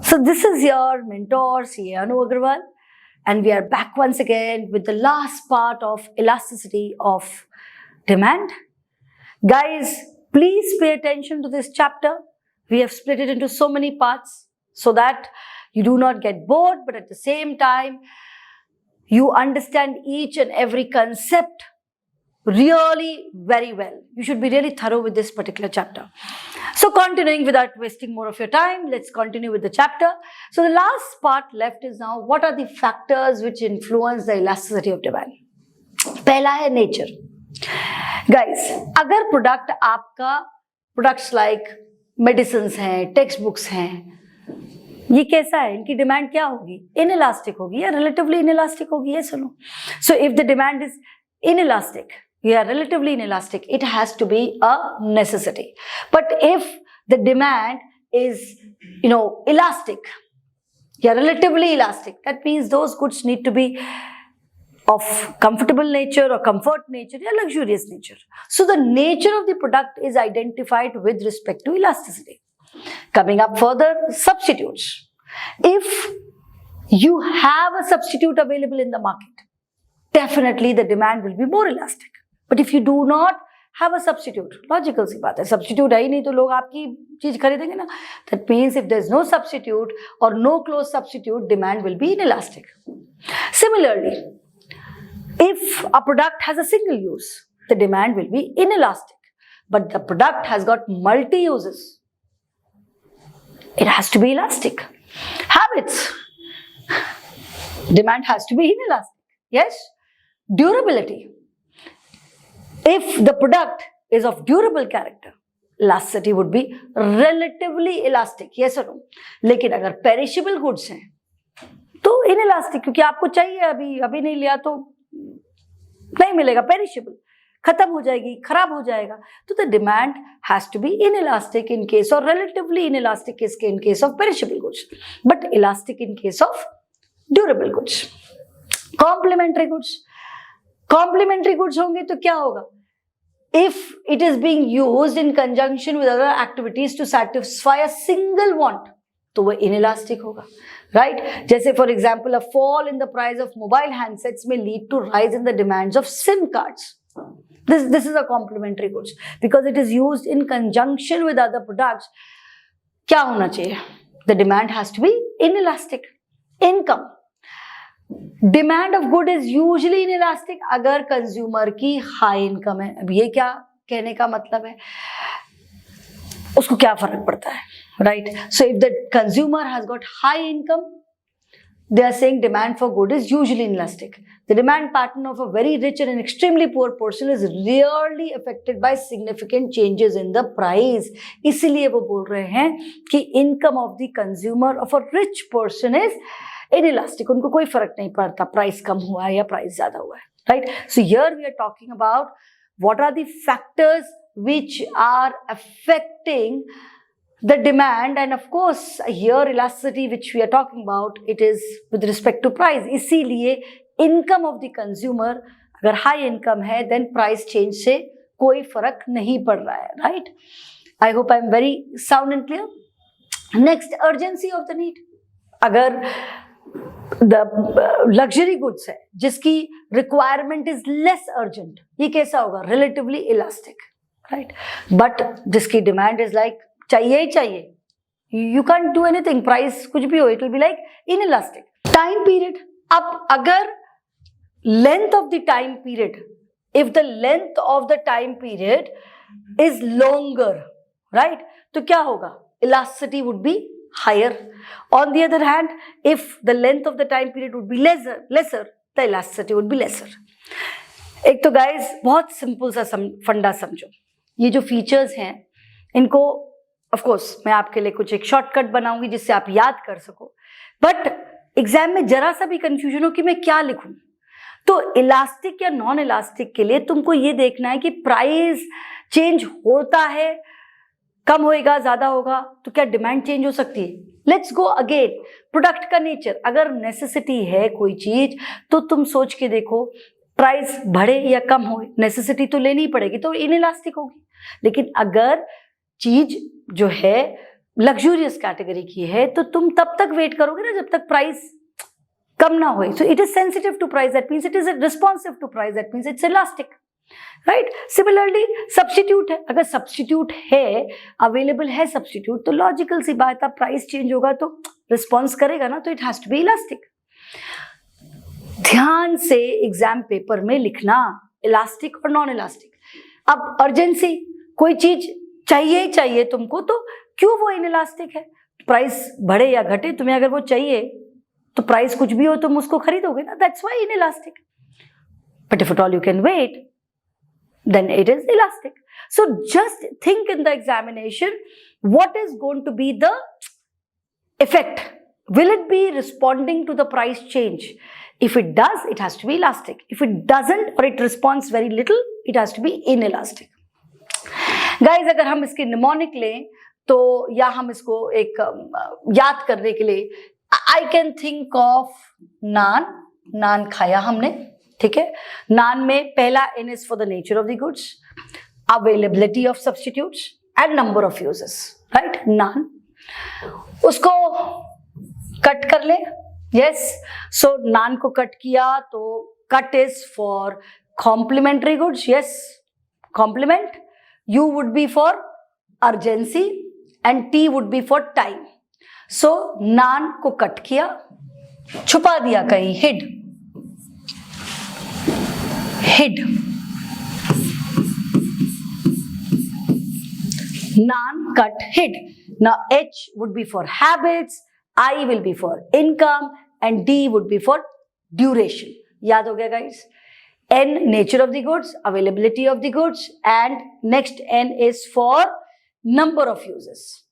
So this is your mentor, CA Anu Agarwal, and we are back once again with the last part of elasticity of demand. Guys, please pay attention to this chapter. We have split it into so many parts so that you do not get bored, but at the same time, you understand each and every concept really very well. You should be really thorough with this particular chapter. So continuing without wasting more of your time, let's continue with the chapter. So the last part left is now, what are the factors which influence the elasticity of demand? पहला है nature. Guys, अगर product आपका products like medicines हैं, textbooks हैं, ये कैसा है? इनकी demand क्या होगी? Inelastic होगी या relatively inelastic होगी? ये सुनो. So if the demand is inelastic, relatively inelastic, it has to be a necessity. But if the demand is, elastic, relatively elastic, that means those goods need to be of comfortable nature or comfort nature or luxurious nature. So the nature of the product is identified with respect to elasticity. Coming up further, substitutes. If you have a substitute available in the market, definitely the demand will be more elastic. But if you do not have a substitute, logical सी बात है, substitute है ही नहीं तो लोग आपकी चीज खरीदेंगे ना. That means if there is no substitute or no close substitute, demand will be inelastic. Similarly, if a product has a single use, the demand will be inelastic. But the product has got multi uses, it has to be elastic. Habits, demand has to be inelastic. Yes. Durability. If the product is of durable character, elasticity would be relatively elastic. Yes or no? लेकिन अगर perishable goods हैं, तो inelastic, क्योंकि आपको चाहिए अभी नहीं लिया तो नहीं मिलेगा, perishable, खत्म हो जाएगी, खराब हो जाएगा. तो the demand has to be inelastic in case, or relatively inelastic in case of perishable goods, but elastic in case of durable goods. Complementary goods. Complementary goods होंगे तो क्या होगा? If it is being used in conjunction with other activities to satisfy a single want, तो वो inelastic होगा, right? जैसे for example, a fall in the price of mobile handsets may lead to rise in the demands of SIM cards. This is a complementary goods because it is used in conjunction with other products. क्या होना चाहिए? The demand has to be inelastic. Income. Demand of good is usually inelastic अगर consumer की high income है. अब ये क्या कहने का मतलब है? उसको क्या फर्क पड़ता है, right? So if the consumer has got high income, they are saying demand for good is usually inelastic. The demand pattern of a very rich and an extremely poor person is rarely affected by significant changes in the price. इसीलिए वो बोल रहे हैं कि income of the consumer of a rich person is inelastic. उनको कोई फर्क नहीं पड़ता प्राइस कम हुआ है या प्राइस ज्यादा हुआ है, right? So here we are talking about what are the factors which are affecting the demand, and of course here elasticity which we are talking about, it is with respect to price. इसीलिए income of the consumer अगर high income है then price change से कोई फर्क नहीं पड़ रहा है, right? I hope I am very sound and clear. Next, urgency of the need. अगर the luxury goods है जिसकी requirement is less urgent, ये कैसा होगा? Relatively elastic, right? But जिसकी demand is like चाहिए ही चाहिए, you can't do anything, price कुछ भी हो, it will be like inelastic. Time period. अब अगर length of the time period, if the length of the time period is longer, right, तो क्या होगा? Elasticity would be higher. On the other hand, if the length of the time period would be lesser, the elasticity would be lesser. एक तो guys बहुत simple सा फंडा समझो. ये जो features हैं इनको ऑफ कोर्स मैं आपके लिए कुछ एक शॉर्टकट बनाऊंगी जिससे आप याद कर सको, बट एग्जाम में जरा सा भी कंफ्यूजन हो कि मैं क्या लिखूं, तो इलास्टिक या नॉन इलास्टिक के लिए तुमको ये देखना है कि प्राइस चेंज होता है, कम होएगा, ज्यादा होगा, तो क्या डिमांड चेंज हो सकती है? लेट्स गो अगेन, प्रोडक्ट का नेचर. अगर नेसेसिटी है कोई चीज तो तुम सोच के देखो, प्राइस बढ़े या कम हो, नेसेसिटी तो लेनी पड़ेगी, तो इनइलास्टिक होगी. लेकिन अगर चीज जो है लग्जूरियस कैटेगरी की है तो तुम तब तक वेट करोगे ना जब तक प्राइस कम ना हो. So it is sensitive to price, that means it is responsive to price, that means it's elastic. Right. Similarly substitute है, अगर सब्स्टिट्यूट है, अवेलेबल है सब्स्टिट्यूट, तो लॉजिकल सी बात है प्राइस चेंज होगा तो रिस्पॉन्स करेगा ना, तो it has to be elastic. ध्यान से एग्जाम पेपर में लिखना इलास्टिक और नॉन इलास्टिक. अब अर्जेंसी, कोई चीज चाहिए ही चाहिए तुमको, तो क्यों वो इनइलास्टिक है? प्राइस बढ़े या घटे, तुम्हें अगर वो चाहिए तो प्राइस कुछ भी हो तुम उसको खरीदोगे ना, that's why inelastic. But if at all you can wait, then it is elastic. So just think in the examination, what is going to be the effect? Will it be responding to the price change? If it does, it has to be elastic. If it doesn't or it responds very little, it has to be inelastic. Guys, अगर हम इसके mnemonic लें तो या हम इसको एक याद करने के लिए, I can think of नान. नान खाया हमने, ठीक है. नान में पहला N is for the nature of the goods, availability of substitutes and number of uses, right? नान, उसको कट कर ले. yes, so नान को कट किया तो cut is for complementary goods. yes, complement. U would be for urgency and T would be for time. so नान को cut किया, छुपा दिया कहीं, hid. Naan cut hid. Now H would be for habits, I will be for income and D would be for duration. याद हो गया guys? N nature of the goods, availability of the goods, and next N is for number of uses.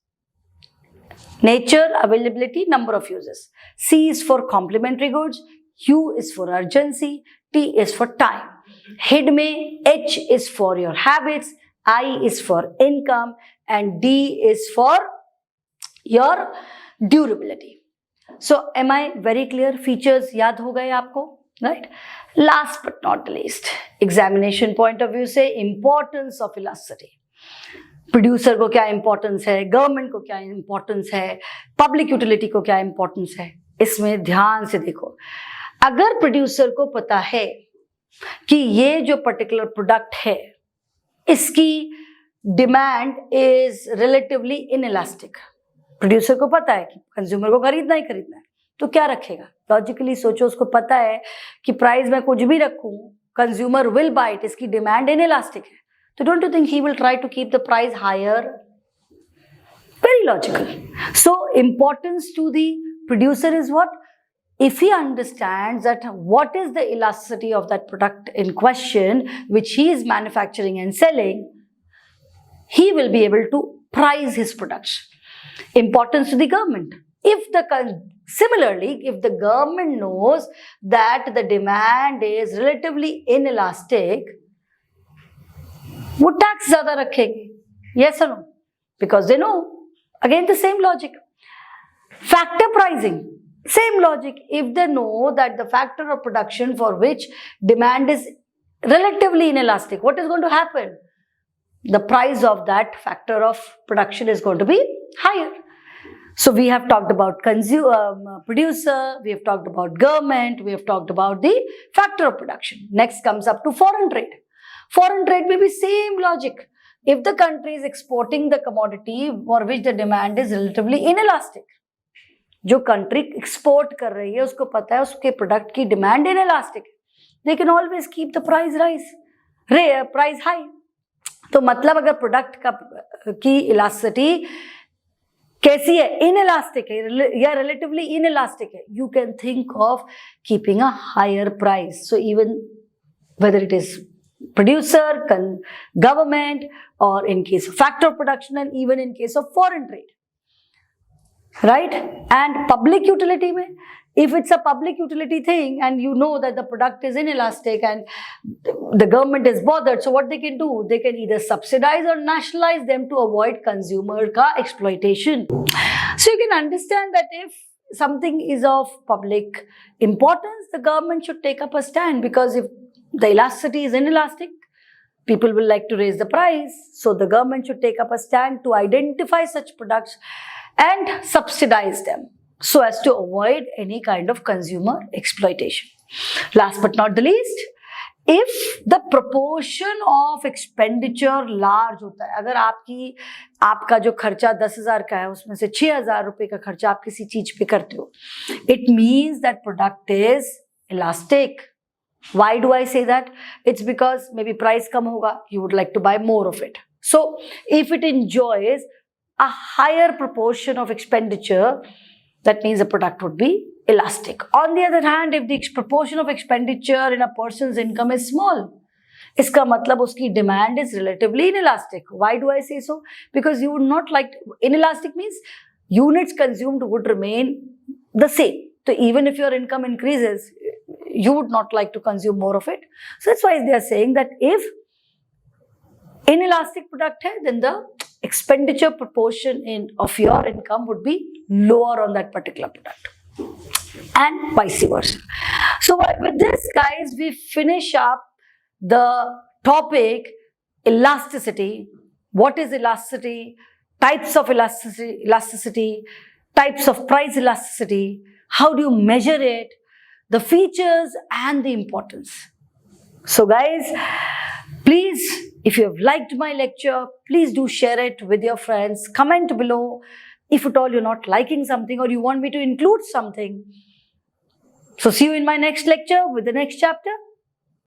Nature, availability, number of uses. C is for complementary goods, U is for urgency, T is for time. Hid में H is for your habits, I is for income and D is for your durability. So am I very clear? Features याद हो गए आपको, right? Last but not least, examination point of view से importance of elasticity. Producer को क्या importance है, government को क्या इंपॉर्टेंस है, पब्लिक यूटिलिटी को क्या इंपॉर्टेंस है. इसमें ध्यान से देखो, अगर प्रोड्यूसर को पता है कि ये जो पर्टिकुलर प्रोडक्ट है इसकी demand is relatively inelastic, producer को पता है कि कंज्यूमर को खरीदना ही खरीदना है, तो क्या रखेगा? लॉजिकली सोचो, उसको पता है कि प्राइस में कुछ भी रखूं कंज्यूमर विल बाय इट, इसकी डिमांड इनइलास्टिक है, तो don't you think he will try to keep the price higher? Very logical. So importance to the producer is what? If he understands that what is the elasticity of that product in question which he is manufacturing and selling, he will be able to price his products. Importance to the government. Similarly, if the government knows that the demand is relatively inelastic, वो tax ज़्यादा रखेंगे. Yes or no? Because they know. Again, the same logic. Factor pricing. Same logic. If they know that the factor of production for which demand is relatively inelastic, what is going to happen? The price of that factor of production is going to be higher. So we have talked about producer, we have talked about government, we have talked about the factor of production. Next comes up to foreign trade. Foreign trade may be same logic. If the country is exporting the commodity for which the demand is relatively inelastic, जो country export कर रही है उसको पता है उसके product की demand inelastic है, they can always keep the price high. तो मतलब अगर प्रोडक्ट का की इलास्टिसिटी कैसी है, इनइलास्टिक है या रिलेटिवली इनइलास्टिक है, you can think of keeping a higher price. So even whether it is producer, government, or in case of factor of production, and even in case of foreign trade. Right? And public utility mein, if it's a public utility thing and you know that the product is inelastic and the government is bothered, so what they can do? They can either subsidize or nationalize them to avoid consumer ka exploitation. So you can understand that if something is of public importance, the government should take up a stand, because if the elasticity is inelastic, people will like to raise the price. So the government should take up a stand to identify such products and subsidize them so as to avoid any kind of consumer exploitation. Last but not the least, if the proportion of expenditure large होता है, अगर आपका जो खर्चा 10,000 का है उसमें से 6,000 रुपए का खर्चा आप किसी चीज पे करते हो, it means that product is elastic. Why do I say that? It's because maybe price कम होगा, you would like to buy more of it. So if it enjoys a higher proportion of expenditure, that means the product would be elastic. On the other hand, if the proportion of expenditure in a person's income is small, इसका मतलब उसकी demand is relatively inelastic. Why do I say so? Because you would not like, inelastic means units consumed would remain the same. So even if your income increases, you would not like to consume more of it. So that's why they are saying that if inelastic product hai, then the expenditure proportion of your income would be lower on that particular product, and vice versa. So with this, guys, we finish up the topic elasticity. What is elasticity? Types of elasticity, types of price elasticity, how do you measure it, the features and the importance. So guys, please, if you have liked my lecture, please do share it with your friends. Comment below if at all you're not liking something or you want me to include something. So see you in my next lecture with the next chapter.